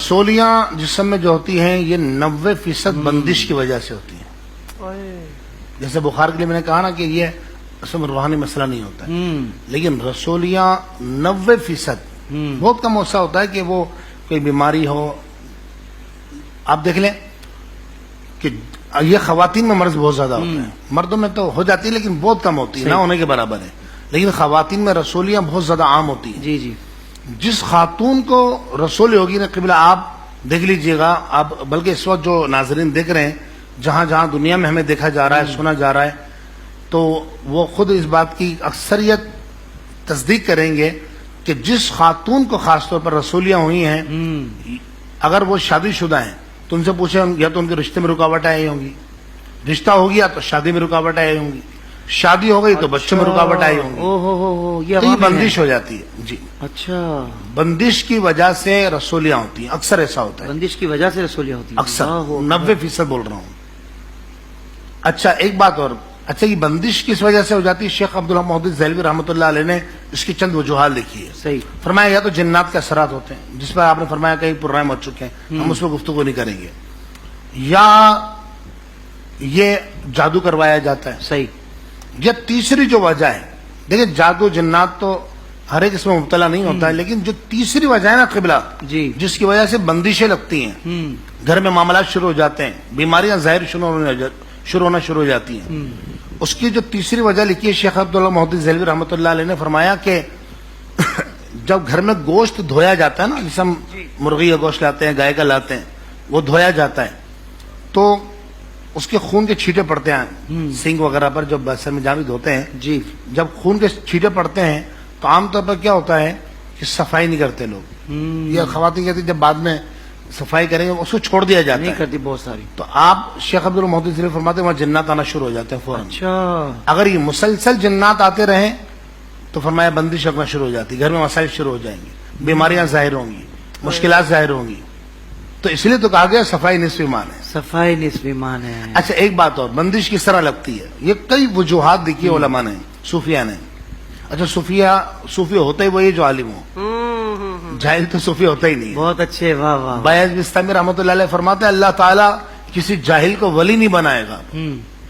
رسولیاں جسم میں جو ہوتی ہیں یہ 90% بندش کی وجہ سے ہوتی ہیں. جیسے بخار کے لیے میں نے کہا نا کہ یہ اصل میں روحانی مسئلہ نہیں ہوتا ہے، لیکن رسولیاں 90% بہت کم ایسا ہوتا ہے کہ وہ کوئی بیماری ہو. آپ دیکھ لیں کہ یہ خواتین میں مرض بہت زیادہ ہوتا ہے، مردوں میں تو ہو جاتی ہے لیکن بہت کم ہوتی ہے، نہ ہونے کے برابر ہے. لیکن خواتین میں رسولیاں بہت زیادہ عام ہوتی ہیں. جی جی. جس خاتون کو رسولی ہوگی نا قبلہ، آپ دیکھ لیجئے گا، آپ بلکہ اس وقت جو ناظرین دیکھ رہے ہیں جہاں جہاں دنیا میں ہمیں دیکھا جا رہا ہے، سنا جا رہا ہے، تو وہ خود اس بات کی اکثریت تصدیق کریں گے کہ جس خاتون کو خاص طور پر رسولیاں ہوئی ہیں، اگر وہ شادی شدہ ہیں تو ان سے پوچھیں یا تو ان کے رشتے میں رکاوٹ آئی ہوں گی، رشتہ ہو گیا تو شادی میں رکاوٹ آئی ہوں گی، شادی ہو گئی تو بچوں میں رکاوٹ آئی ہوں گی. تو یہ بندش ہو جاتی ہے. جی اچھا، بندش کی وجہ سے رسولیاں ہوتی ہیں، اکثر ایسا ہوتا ہے، بندش کی وجہ سے رسولیاں ہوتی ہیں اکثر 90% بول رہا ہوں. اچھا ایک بات اور، اچھا یہ بندش کس وجہ سے ہو جاتی ہے؟ شیخ عبداللہ محدث دہلوی رحمۃ اللہ علیہ نے اس کی چند وجوہات لکھی ہے. صحیح. فرمایا یا تو جنات کے اثرات ہوتے ہیں، جس پر آپ نے فرمایا کئی پروگرام ہو چکے ہیں، ہم اس پر گفتگو نہیں کریں گے، یا یہ جادو کروایا جاتا ہے. صحیح. یا تیسری جو وجہ ہے، دیکھیں جادو جنات تو ہر ایک اس میں مبتلا نہیں ہوتا ہے، لیکن جو تیسری وجہ ہے نا قبلہ، جی، جس کی وجہ سے بندشیں لگتی ہیں، گھر میں معاملات شروع ہو جاتے ہیں، بیماریاں ظاہر شروع ہونا شروع ہو جاتی ہیں، اس کی جو تیسری وجہ لکھی ہے شیخ عبداللہ محدث دہلوی رحمۃ اللہ علیہ نے فرمایا کہ جب گھر میں گوشت دھویا جاتا ہے نا، جیسے ہم مرغی کا گوشت لاتے ہیں، گائے کا لاتے ہیں، وہ دھویا جاتا ہے تو اس کے خون کے چھینٹے پڑتے ہیں سینگ وغیرہ پر، جب سر میں جہاں بھی دھوتے ہیں، جی، جب خون کے چھینٹے پڑتے ہیں تو عام طور پر کیا ہوتا ہے کہ صفائی نہیں کرتے لوگ. یہ خواتین کہتی جب بعد میں صفائی کریں گے اس کو چھوڑ دیا جاتا نہیں ہے، کرتی بہت ساری. تو آپ شیخ عبداللہ محدث دہلوی فرماتے ہیں وہاں جنات آنا شروع ہو جاتے ہیں فوراً. اچھا، اگر یہ مسلسل جنات آتے رہیں تو فرمایا بندش رکھنا شروع ہو جاتی، گھر میں مسائل شروع ہو جائیں گے، بیماریاں ظاہر ہوں گی، مشکلات ظاہر ہوں گی. تو اس لیے تو کہا گیا صفائی نصف ایمان ہے. صفائی نصف ایمان ہے. اچھا ایک بات اور، بندش کس طرح لگتی ہے؟ یہ کئی وجوہات لکھی علماء نے، صوفیہ نے. اچھا صوفی ہوتا ہی وہی جو عالم ہو، جاہل تو صوفی ہوتا ہی نہیں ہے. بہت اچھے، واہ واہ. بیاض بستانی رحمۃ اللہ علیہ فرماتے ہیں اللہ تعالیٰ کسی جاہل کو ولی نہیں بنائے گا،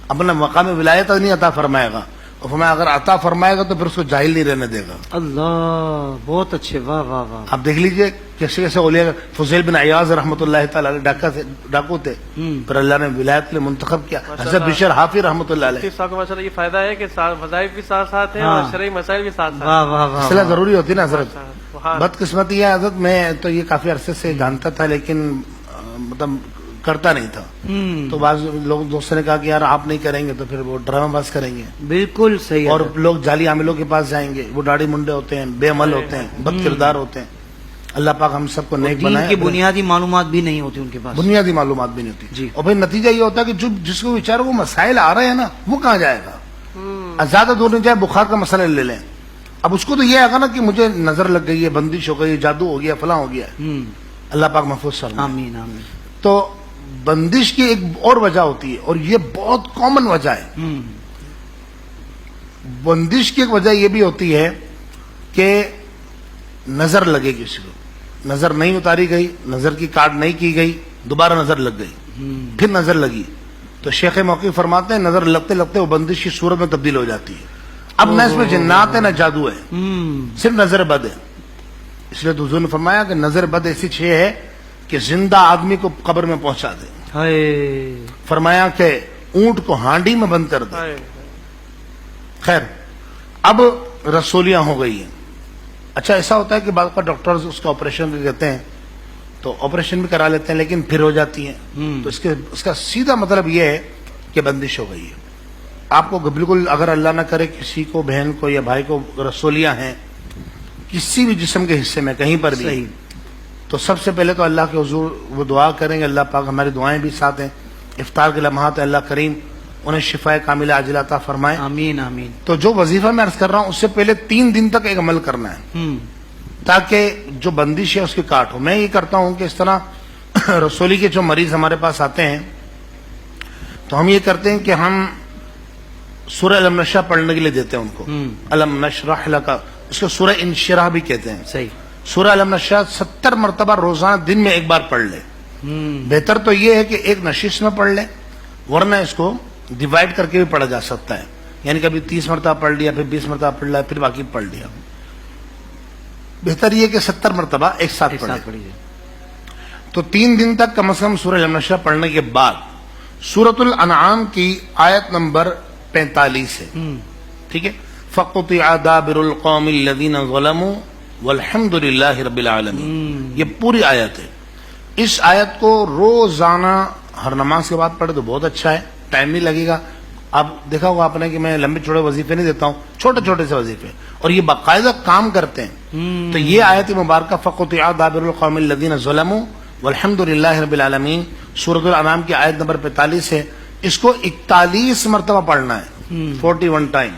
اپنا مقام ولایت نہیں عطا فرمائے گا، اور فرمایا اگر عطا فرمائے گا تو پھر اس کو جاہل نہیں رہنے دے گا. اللہ، بہت اچھے، واہ واہ واہ. آپ دیکھ لیجئے کیسے کیسے اولیاء، فضیل بن عیاض رحمۃ اللہ تعالی علیہ ڈاکو تھے، پھر اللہ نے ولایت کے لیے منتخب کیا. حضرت بشر حافظ رحمۃ اللہ علیہ. ماشاءاللہ یہ فائدہ ہے کہ وظائف بھی ساتھ ساتھ ہیں اور شرعی مسائل بھی ساتھ ساتھ. واہ واہ واہ. اصلاح ضروری ہوتی ہے نا حضرت. بدقسمتی ہے حضرت، میں تو یہ کافی عرصے سے جانتا تھا لیکن مطلب کرتا نہیں تھا. تو بعض لوگ دوستوں نے کہا کہ یار آپ نہیں کریں گے تو پھر وہ ڈرامہ باز کریں گے، بالکل صحیح. اور لوگ جعلی عاملوں کے پاس جائیں گے، وہ داڑھی منڈے ہوتے ہیں، بے عمل ہوتے ہیں، بد کردار ہوتے ہیں. اللہ پاک ہم سب کو نیک دین بنائے. کی بنیادی معلومات بھی نہیں ہوتی ان کے پاس، بنیادی معلومات بھی نہیں ہوتی. جی. اور پھر نتیجہ یہ ہوتا ہے کہ جس کو بیچارے وہ مسائل آ رہے ہیں نا وہ کہاں جائے گا. زیادہ دور نہیں جائے، بخار کا مسئلہ لے لیں، اب اس کو تو یہ آگا نا کہ مجھے نظر لگ گئی ہے، بندش ہو گئی، جادو ہو گیا، فلاں ہو گیا. اللہ پاک محفوظ فرمائے. آمین آمین. تو بندش کی ایک اور وجہ ہوتی ہے اور یہ بہت کامن وجہ ہے. بندش کی ایک وجہ یہ بھی ہوتی ہے کہ نظر لگے کسی کو، نظر نہیں اتاری گئی، نظر کی کاٹ نہیں کی گئی، دوبارہ نظر لگ گئی، پھر نظر لگی تو شیخ موقف فرماتے ہیں نظر لگتے لگتے وہ بندش کی صورت میں تبدیل ہو جاتی ہے. اب نہ اس میں جنات ہے نہ جادو ہے، صرف نظر بد ہے. اس لیے حضور نے فرمایا کہ نظر بد ایسی چیز ہے کہ زندہ آدمی کو قبر میں پہنچا دے. فرمایا کہ اونٹ کو ہانڈی میں بند کر دے. خیر اب رسولیاں ہو گئی ہیں. اچھا ایسا ہوتا ہے کہ بعض کا ڈاکٹرز اس کا آپریشن کہتے ہیں تو آپریشن بھی کرا لیتے ہیں لیکن پھر ہو جاتی ہیں. تو اس کا سیدھا مطلب یہ ہے کہ بندش ہو گئی ہے. آپ کو بالکل اگر اللہ نہ کرے کسی کو بہن کو یا بھائی کو رسولیاں ہیں کسی بھی جسم کے حصے میں کہیں پر بھی، تو سب سے پہلے تو اللہ کے حضور وہ دعا کریں گے، اللہ پاک ہماری دعائیں بھی ساتھ ہیں. افطار کے لمحات اللہ کریم انہیں شفا کاملہ عاجلہ عطا فرمائے. آمین آمین. تو جو وظیفہ میں عرض کر رہا ہوں اس سے پہلے 3 دن تک ایک عمل کرنا ہے تاکہ جو بندش ہے اس کی کاٹ ہو. میں یہ کرتا ہوں کہ اس طرح رسولی کے جو مریض ہمارے پاس آتے ہیں تو ہم یہ کرتے ہیں کہ ہم سورہ علم نشرح پڑھنے کے لیے دیتے ہیں ان کو. علم نشرح لک، اس کو سورہ انشراح بھی کہتے ہیں. صحیح. سورہ علم نشہ 70 مرتبہ روزانہ دن میں ایک بار پڑھ لے. بہتر تو یہ ہے کہ ایک نشست میں پڑھ لے، ورنہ اس کو ڈیوائڈ کر کے بھی پڑھا جا سکتا ہے. یعنی کبھی 30 مرتبہ پڑھ لیا، پھر 20 مرتبہ پڑھ لیا، پھر باقی پڑھ لیا. بہتر یہ کہ 70 مرتبہ ایک ساتھ پڑھے. پڑھیے. تو 3 دن تک کم از کم سورہ علم نشہ پڑھنے کے بعد سورۃ الانعام کی آیت نمبر 45 ہے. ٹھیک ہے. فَقُطِعَ دَابِرُ الْقَوْمِ الَّذِينَ ظَلَمُوا وَالْحَمْدُ لِلَّهِ رَبِّ الْعَالَمِينَ. یہ پوری آیت ہے. اس آیت کو روزانہ ہر نماز کے بعد پڑھے تو بہت اچھا ہے، ٹائم نہیں لگے گا. اب دیکھا ہوگا آپ نے کہ میں لمبے چوڑے وظیفے نہیں دیتا ہوں، چھوٹے چھوٹے سے وظیفے، اور یہ باقاعدہ کام کرتے ہیں. تو یہ آیت مبارکہ فَقُطِعَ دَابِرُ الْقَوْمِ الَّذِينَ ظَلَمُوا وَالْحَمْدُ لِلَّهِ رَبِّ الْعَالَمِينَ سورۃ الانعام کی آیت نمبر 45 ہے. اس کو 41 مرتبہ پڑھنا ہے، 41 ٹائم.